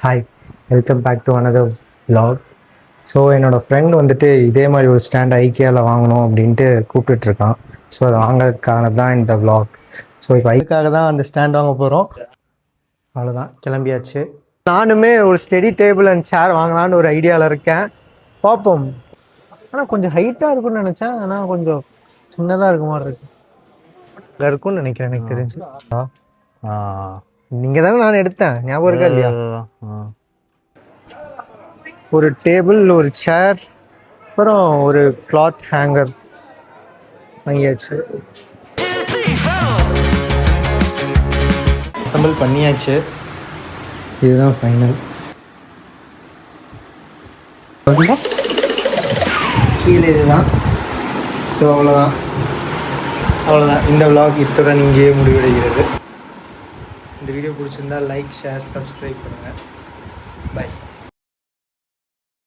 Hi, welcome back to another vlog. So என்னோடய friend வந்துட்டு இதே மாதிரி ஒரு ஸ்டாண்ட் ஐக்கியாவில் வாங்கணும் அப்படின்ட்டு கூப்பிட்டுட்ருக்கான். ஸோ அதை வாங்குறதுக்காக தான் இந்த vlog. ஸோ இப்போ அதுக்காக தான் அந்த ஸ்டாண்ட் வாங்க போகிறோம். அவ்வளோதான், கிளம்பியாச்சு. நானுமே ஒரு ஸ்டெடி டேபிள் அண்ட் சேர் வாங்கலான்னு ஒரு ஐடியாவில் இருக்கேன். பார்ப்போம். ஆனால் கொஞ்சம் ஹைட்டாக இருக்கும்னு நினச்சேன், ஆனால் கொஞ்சம் சின்னதாக இருக்க மாதிரி இருக்கு. இல்லை இருக்கும்னு நினைக்கிறேன், எனக்கு தெரிஞ்சு. நீங்கள் தானே நான் எடுத்தேன், ஞாபகம் இருக்கா இல்லையா? ஒரு டேபிள், ஒரு சேர், அப்புறம் ஒரு கிளாத் ஹேங்கர் வாங்கியாச்சு. அசம்பிள் பண்ணியாச்சு. இதுதான் ஃபைனல். கீழே இதுதான். ஸோ அவ்வளோதான். இந்த vlog இத்துடன் இங்கேயே முடிவடைகிறது. இந்த வீடியோ பிடிச்சிருந்தால் லைக், ஷேர், சப்ஸ்கிரைப் பண்ணுங்கள். பை.